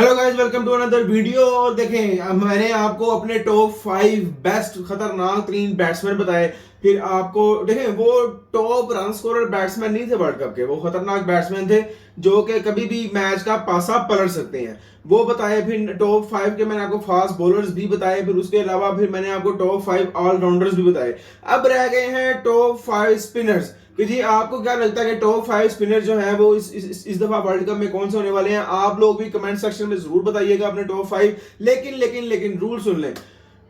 Hello guys, welcome to another video. और देखें, मैंने आपको अपने टॉप 5 बेस्ट खतरनाक 3 बैट्समैन बताए। फिर आपको देखें, वो टॉप रन स्कोरर बैट्समैन नहीं थे वर्ल्ड कप के, वो खतरनाक बैट्समैन थे जो कि कभी भी मैच का पासा पलट सकते हैं, वो बताए। फिर टॉप 5 के मैंने आपको फास्ट बॉलर्स भी बताए। फिर उसके अलावा फिर मैंने आपको टॉप 5 ऑलराउंडर्स भी बताए। अब रह गए हैं टॉप 5 स्पिनर्स कि जी आपको क्या लगता है कि टॉप 5 स्पिनर जो है वो इस दफा वर्ल्ड कप में कौन से होने वाले हैं। आप लोग भी कमेंट सेक्शन में जरूर बताइएगा अपने टॉप 5। लेकिन लेकिन लेकिन रूल सुन लें,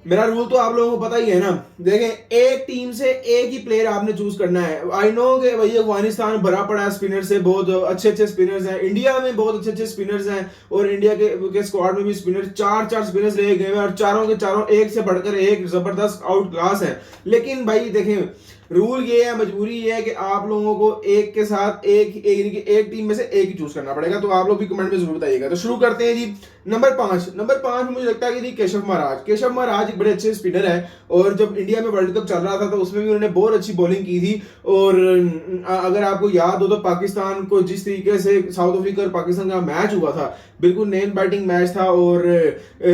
मेरा रूल तो आप लोगों को पता ही है ना। देखें, एक टीम से एक ही प्लेयर आपने चूज करना है। आई नो कि भाई अफगानिस्तान भरा पड़ा है स्पिनर से, बहुत अच्छे अच्छे स्पिनर्स हैं, इंडिया में बहुत अच्छे अच्छे स्पिनर्स हैं, और इंडिया के स्क्वाड में भी स्पिनर चार स्पिनर्स रहे गए हैं, और चारों के चारों एक से बढ़कर एक जबरदस्त आउट क्लास है। लेकिन भाई देखें, रूल ये है, मजबूरी ये है कि आप लोगों को एक के साथ एक टीम में से एक ही चूज करना पड़ेगा। तो आप लोग भी कमेंट में जरूर बताइएगा। तो शुरू करते हैं जी। नंबर 5 में मुझे लगता है कि जी केशव महाराज एक बड़े अच्छे स्पिनर है, और जब इंडिया में वर्ल्ड कप चल रहा था तो उसमें भी उन्होंने बहुत अच्छी बॉलिंग की थी। और अगर आपको याद हो तो पाकिस्तान को जिस तरीके से साउथ अफ्रीका और पाकिस्तान का मैच हुआ था, बिल्कुल नेल बैटिंग मैच था, और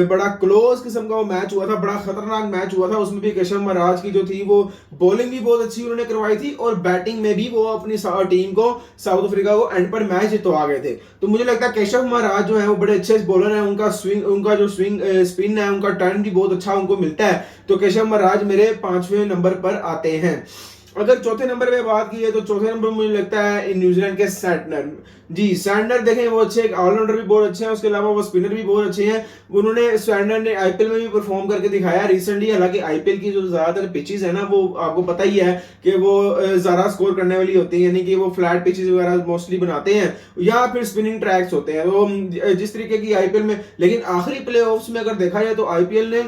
बड़ा क्लोज किस्म का वो मैच हुआ था, बड़ा खतरनाक मैच हुआ था। उसमें भी केशव महाराज की जो थी वो बॉलिंग भी बहुत अच्छी उन्होंने करवाई थी, और बैटिंग में भी वो अपनी टीम को, साउथ अफ्रीका को एंड पर मैच जितवा गए थे। तो मुझे लगता है केशव महाराज जो है वो बड़े अच्छे बॉलर हैं। उनका जो स्विंग स्पिन है, उनका टर्न भी बहुत अच्छा उनको मिलता है। तो केशव महाराज मेरे 5वें नंबर पर आते हैं। अगर चौथे नंबर पे बात की है तो चौथे नंबर मुझे लगता है न्यूजीलैंड के सैंटनर। जी सैंटनर देखें, वो अच्छे ऑलराउंडर भी बहुत अच्छे हैं, उसके अलावा वो स्पिनर भी बहुत अच्छे हैं। उन्होंने सैंटनर ने आईपीएल में भी परफॉर्म करके दिखाया रिसेंटली। हालांकि आईपीएल की जो ज्यादातर पिचेस है ना, वो आपको पता ही है कि वो ज्यादा स्कोर करने वाली होती है, यानी कि वो फ्लैट पिचेस वगैरह मोस्टली बनाते हैं, या फिर स्पिनिंग ट्रैक्स होते हैं। तो जिस तरीके की आईपीएल में, लेकिन आखिरी प्लेऑफ्स में अगर देखा जाए तो आईपीएल ने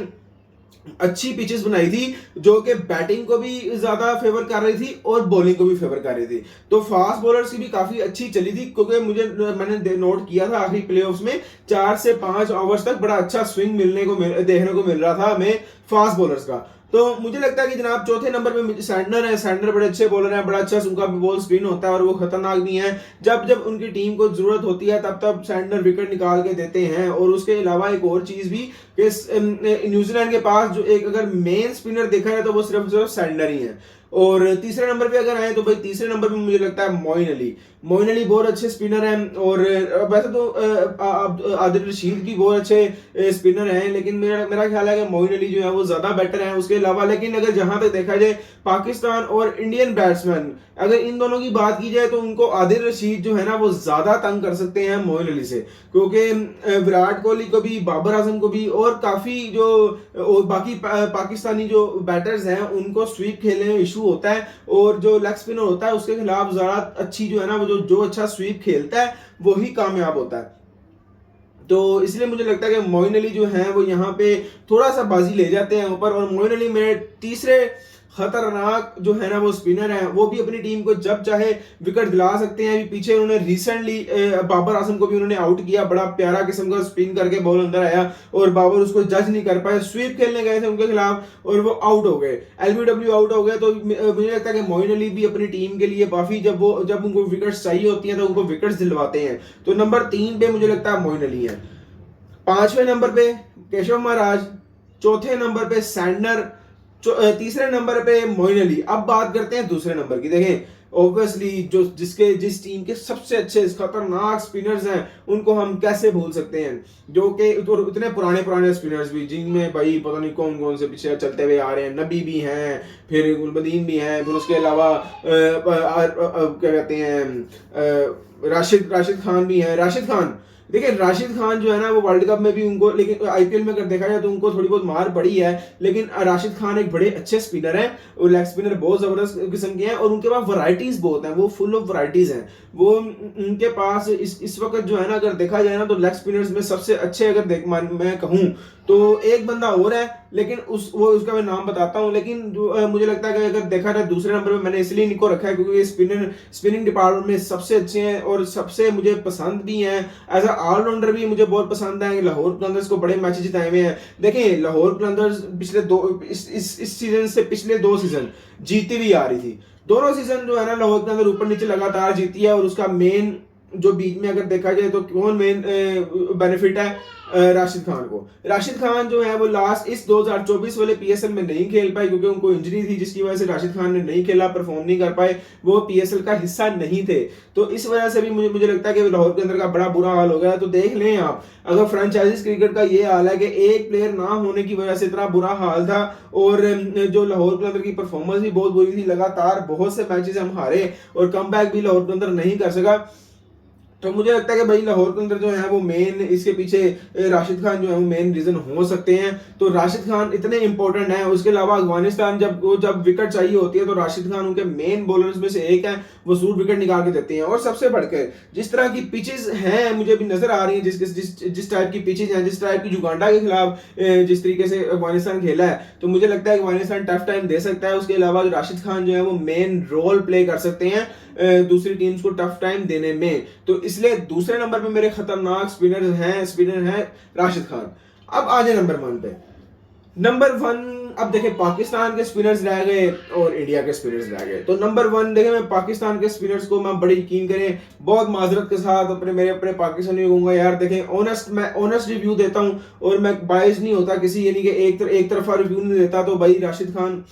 अच्छी पिचेस बनाई थी जो कि बैटिंग को भी ज्यादा फेवर कर रही थी और बॉलिंग को भी फेवर कर रही थी। तो फास्ट बॉलर्स की भी काफी अच्छी चली थी, क्योंकि मैंने नोट किया था आखिरी प्लेऑफ्स में 4 से 5 ओवर्स तक बड़ा अच्छा स्विंग देखने को मिल रहा था हमें फास्ट बॉलर्स का। तो मुझे लगता है कि जनाब चौथे नंबर पे सैंटनर है। सैंटनर बड़े अच्छे बॉलर हैं, बड़ा अच्छा उनका बॉल स्पिन होता है, और वो खतरनाक भी है। जब जब उनकी टीम को जरूरत होती है तब तब सैंटनर विकेट निकाल के देते हैं। और उसके अलावा एक और चीज भी कि न्यूजीलैंड के पास जो एक अगर मेन स्पिनर देखा जाए तो वो सिर्फ सैंटनर ही है। और तीसरे नंबर पे अगर आए तो भाई तीसरे नंबर पे मुझे लगता है मोइन अली बहुत अच्छे स्पिनर हैं। और वैसे तो आदिल रशीद भी बहुत अच्छे स्पिनर हैं, लेकिन मेरा ख्याल है कि मोइन अली जो है वो ज्यादा बेटर है उसके अलावा। लेकिन अगर जहां तक देखा जाए पाकिस्तान और इंडियन बैट्समैन, अगर इन दोनों की बात की जाए तो उनको आदिल रशीद जो है ना वो ज्यादा तंग कर सकते हैं मोइन अली से, क्योंकि विराट कोहली को भी, बाबर आजम को भी, और काफी जो बाकी पाकिस्तानी जो बैटर्स हैं उनको स्वीप खेलने में इशू होता है। और जो लेग स्पिनर होता है उसके खिलाफ ज्यादा अच्छी जो है ना, वो जो अच्छा स्वीप खेलता है वही कामयाब होता है। तो इसलिए मुझे लगता है कि मोइन अली जो है वो यहाँ पे थोड़ा सा बाजी ले जाते हैं ऊपर। और मोइन अली मेरे तीसरे खतरनाक जो है ना वो स्पिनर है, वो भी अपनी टीम को जब चाहे विकेट दिला सकते हैं। अभी पीछे उन्होंने रिसेंटली बाबर आजम को भी उन्होंने आउट किया, बड़ा प्यारा किस्म का स्पिन करके बॉल अंदर आया और बाबर उसको जज नहीं कर पाए, स्वीप खेलने गए थे उनके खिलाफ और वो आउट हो गए, एलबीडब्ल्यू आउट हो गए। तो मुझे लगता है कि मोइन अली भी अपनी टीम के लिए काफी, जब उनको विकेट्स चाहिए होती हैं तो उनको विकेट्स दिलवाते हैं। तो नंबर 3 पे मुझे लगता है मोइन अली है। 5वें नंबर पे केशव महाराज, चौथे नंबर पे सैंटनर, तीसरे नंबर पे मोइन अली। अब बात करते हैं दूसरे नंबर की। देखें, ऑब्वियसली जिस टीम के सबसे अच्छे खतरनाक स्पिनर्स हैं उनको हम कैसे भूल सकते हैं, जो कि इतने पुराने स्पिनर्स भी, जिनमें भाई पता नहीं कौन कौन से पीछे चलते हुए आ रहे हैं। नबी भी हैं, फिर गुलबदीन भी हैं, फिर उसके अलावा क्या कहते हैं, राशिद खान भी हैं। राशिद खान, देखिए राशिद खान जो है ना वो वर्ल्ड कप में भी उनको, लेकिन आईपीएल में अगर देखा जाए तो उनको थोड़ी बहुत मार पड़ी है, लेकिन राशिद खान एक बड़े अच्छे स्पिनर हैं और लेग स्पिनर बहुत जबरदस्त किस्म के हैं, और उनके पास वैरायटीज बहुत हैं, वो फुल ऑफ वैरायटीज हैं। वो उनके पास इस वक्त जो है ना अगर देखा जाए ना तो लेग स्पिनर्स में सबसे अच्छे अगर मैं कहूँ तो एक बंदा और है, लेकिन उसका मैं नाम बताता हूँ। लेकिन मुझे लगता है कि अगर देखा जाए दूसरे नंबर पे मैंने इसलिए इनको रखा है क्योंकि ये स्पिनिंग डिपार्टमेंट में सबसे अच्छे हैं और सबसे मुझे पसंद भी हैं। एज अ ऑलराउंडर भी मुझे बहुत पसंद है। लाहौर कलंदर्स को बड़े मैच जिताए हुए हैं। देखिए लाहौर कलंदर्स इस सीजन से पिछले 2 सीजन जीती भी आ रही थी। दोनों सीजन जो है ना लाहौर कलंदर ऊपर नीचे लगातार जीती है, और उसका मेन जो बीच में अगर देखा जाए तो कौन मेन बेनिफिट है, राशिद खान को। राशिद खान जो है वो लास्ट इस 2024 वाले पीएसएल में नहीं खेल पाए क्योंकि उनको इंजरी थी, जिसकी वजह से राशिद खान ने नहीं खेला, परफॉर्म नहीं कर पाए, वो पीएसएल का हिस्सा नहीं थे। तो इस वजह से भी मुझे लगता है कि लाहौर के अंदर का बड़ा बुरा हाल हो गया। तो देख लें आप, अगर फ्रेंचाइजीज क्रिकेट का ये हाल है कि एक प्लेयर ना होने की वजह से इतना बुरा हाल था, और जो लाहौर के अंदर की परफॉर्मेंस भी बहुत बुरी थी, लगातार बहुत से मैचेस हम हारे और कम बैक भी लाहौर के अंदर नहीं कर सका। तो मुझे लगता है कि भाई लाहौर के अंदर जो है वो मेन इसके पीछे राशिद खान जो है वो मेन रीजन हो सकते हैं। तो राशिद खान इतने इंपॉर्टेंट हैं। उसके अलावा अफगानिस्तान जब विकेट चाहिए होती है तो राशिद खान उनके मेन बॉलर्स में से एक है, वो सूट विकेट निकाल के देते हैं। और सबसे बढ़कर जिस तरह की पिचेस हैं मुझे भी नजर आ रही है, जिस टाइप की पिचेस हैं, जिस टाइप की युगांडा के खिलाफ जिस तरीके से अफगानिस्तान खेला है, तो मुझे लगता है कि अफगानिस्तान टफ टाइम दे सकता है। उसके अलावा राशिद खान जो है वो मेन रोल प्ले कर सकते हैं दूसरी टीम्स को टफ टाइम देने में। तो इसलिए दूसरे नंबर पे मेरे खतरनाक स्पिनर हैं राशिद खान। अब आ जाए नंबर 1 पे। नंबर 1 अब देखें, पाकिस्तान के स्पिनर्स रह गए और इंडिया के स्पिनर्स रह गए। तो नंबर 1 देखें, मैं पाकिस्तान के स्पिनर्स को मैं बड़ी यकीन करें, बहुत माजरत के साथ अपने पाकिस्तानी कहूंगा यार, देखें मैं ऑनेस्ट रिव्यू देता हूं और मैं बायस नहीं होता किसी, यानी कि एक तरफा रिव्यू नहीं देता। तो भाई राशिद खान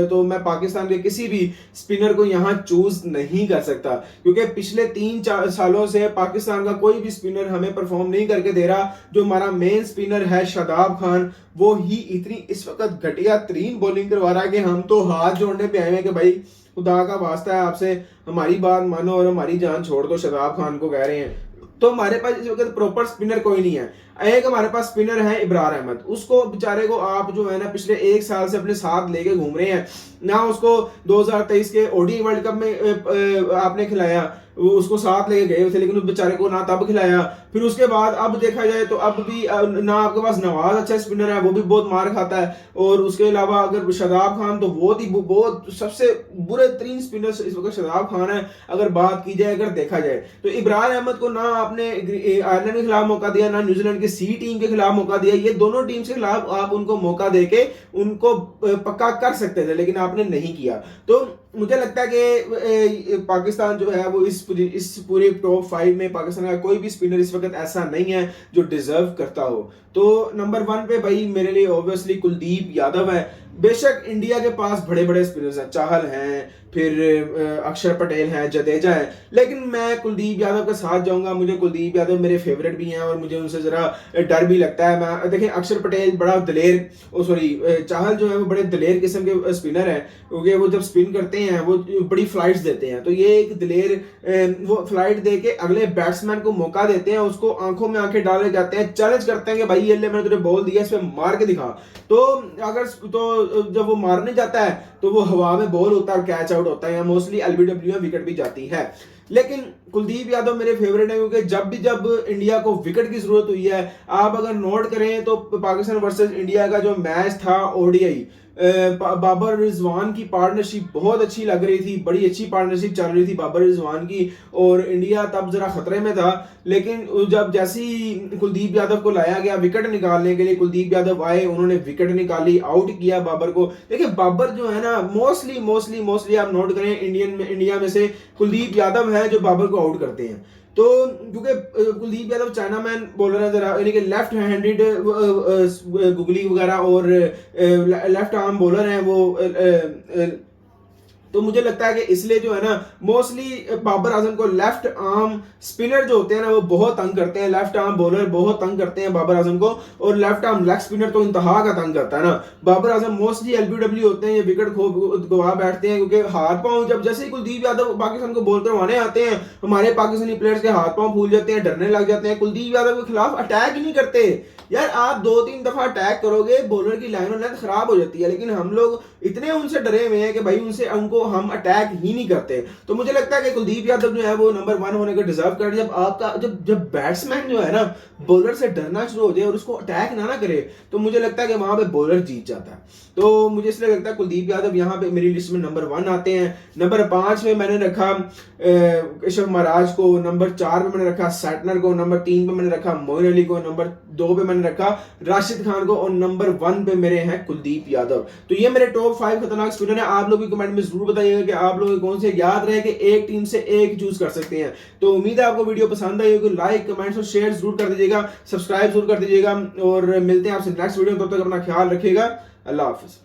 तो मैं पाकिस्तान के किसी भी स्पिनर को यहाँ चूज नहीं कर सकता, क्योंकि पिछले 3-4 सालों से पाकिस्तान का कोई भी स्पिनर हमें परफॉर्म नहीं करके दे रहा। जो हमारा मेन स्पिनर है शादाब खान, वो ही इतनी इस वक्त घटिया तरीन बॉलिंग करवा रहा है कि हम तो हाथ जोड़ने पे आए हैं कि भाई खुदा का वास्ता है आपसे हमारी बात मानो और हमारी जान छोड़ दो, शादाब खान को कह रहे हैं। तो हमारे पास इस वक्त प्रॉपर स्पिनर कोई नहीं है। एक हमारे पास स्पिनर है इब्रार अहमद, उसको बेचारे को आप जो है ना पिछले 1 साल से अपने साथ लेके घूम रहे हैं ना। उसको 2023 के ओडी वर्ल्ड कप में आपने खिलाया, उसको साथ लेके गए थे, लेकिन उस बेचारे को ना तब खिलाया। फिर उसके बाद अब देखा जाए तो अब भी ना आपके पास नवाज अच्छा स्पिनर है, वो भी बहुत मार खाता है। और उसके अलावा अगर शादाब खान, तो बहुत सबसे बुरे 3 स्पिनर इस वक्त शादाब खान है अगर बात की जाए, अगर देखा जाए तो। इब्रार अहमद को ना आपने आयरलैंड के खिलाफ मौका दिया, ना न्यूजीलैंड की सी टीम के खिलाफ मौका दिया। ये दोनों टीम के खिलाफ आप उनको मौका देके उनको पक्का कर सकते थे, लेकिन आपने नहीं किया। तो मुझे लगता है कि पाकिस्तान जो है वो इस पूरे टॉप 5 में पाकिस्तान का कोई भी स्पिनर इस वक्त ऐसा नहीं है जो डिजर्व करता हो। तो नंबर 1 पे भाई मेरे लिए ऑब्वियसली कुलदीप यादव है। बेशक इंडिया के पास बड़े बड़े स्पिनर्स हैं, चाहल हैं, फिर अक्षर पटेल हैं, जडेजा है, लेकिन मैं कुलदीप यादव के साथ जाऊंगा। मुझे कुलदीप यादव मेरे फेवरेट भी हैं और मुझे उनसे जरा डर भी लगता है। मैं देखें, अक्षर पटेल बड़ा दलेर चाहल जो है वो बड़े दलेर किस्म के स्पिनर है, क्योंकि वो जब स्पिन करते हैं वो बड़ी फ्लाइट्स देते हैं। तो ये एक दलेर वो फ्लाइट दे के अगले बैट्समैन को मौका देते हैं, उसको आंखों में आंखें डाले जाते हैं, चैलेंज करते हैं कि भाई ये ले मैंने तुझे बॉल दिया, इस पे मार के दिखा। तो जब वो मारने जाता है तो वो हवा में बॉल होता है, कैच आउट होता है, या मोस्टली एलबीडब्ल्यू में विकेट भी जाती है। लेकिन कुलदीप यादव मेरे फेवरेट है, क्योंकि जब इंडिया को विकेट की जरूरत हुई है, आप अगर नोट करें तो पाकिस्तान वर्सेस इंडिया का जो मैच था ओडीआई, बाबर रिजवान की पार्टनरशिप बहुत अच्छी लग रही थी, बड़ी अच्छी पार्टनरशिप चल रही थी बाबर रिजवान की, और इंडिया तब जरा खतरे में था। लेकिन जब जैसे ही कुलदीप यादव को लाया गया विकेट निकालने के लिए, कुलदीप यादव आए, उन्होंने विकेट निकाली, आउट किया बाबर को। देखिए बाबर जो है ना मोस्टली आप नोट करें इंडिया में से कुलदीप यादव है जो बाबर को आउट करते हैं। तो क्योंकि Kuldeep Yadav China man bowler है, जरा यानी कि लेफ्ट हैंडेड गुगली वगैरह और लेफ्ट आर्म बॉलर हैं वो। तो मुझे लगता है कि इसलिए जो है ना मोस्टली बाबर आजम को लेफ्ट आर्म स्पिनर जो होते हैं ना वो बहुत तंग करते हैं, लेफ्ट आर्म बॉलर बहुत तंग करते हैं बाबर आजम को, और लेफ्ट आर्म लेग स्पिनर तो इंतहा का तंग करता है ना। बाबर आजम मोस्टली एलबीडब्ल्यू होते हैं, ये विकेट गवा बैठते हैं, क्योंकि हाथ पांव जब जैसे ही कुलदीप यादव पाकिस्तान को बॉल करवाने आते हैं, हमारे पाकिस्तानी प्लेयर्स के हाथ पांव फूल जाते हैं, डरने लग जाते हैं, कुलदीप यादव के खिलाफ अटैक ही नहीं करते। यार आप 2-3 दफा अटैक करोगे, बॉलर की लाइन और लेंथ खराब हो जाती है, लेकिन हम लोग इतने उनसे डरे हुए हैं कि भाई उनको हम अटैक ही नहीं करते। तो मुझे लगता है कि कुलदीप यादव जो है वो नंबर 1 होने का डिजर्व कर। जब बैट्समैन जो है ना बॉलर से डरना शुरू हो जाए और उसको अटैक ना करे, तो मुझे लगता है कि वहां पे बॉलर जीत जाता है। तो मुझे इसलिए लगता है कुलदीप यादव यहाँ पे मेरी लिस्ट में नंबर 1 आते हैं। नंबर 5 में मैंने रखा केशव महाराज को, नंबर 4 पे मैंने रखा सैटनर को, नंबर 3 पे मैंने रखा मोइन अली को, नंबर 2 पे मैंने रखा राशिद खान को, और नंबर 1 पे मेरे हैं कुलदीप यादव। तो ये मेरे टॉप टॉप 5 खतरनाक स्पिनर है, आप लोग भी कमेंट में जरूर बताइएगा कि आप लोग कौन से, याद रहे कि एक टीम से एक चूज कर सकते हैं। तो उम्मीद है आपको वीडियो पसंद आई होगी, लाइक कमेंट्स और शेयर जरूर कर दीजिएगा, सब्सक्राइब जरूर कर दीजिएगा और मिलते हैं आपसे नेक्स्ट वीडियो में। तब तक अपना ख्याल रखिएगा, अल्लाह हाफिज।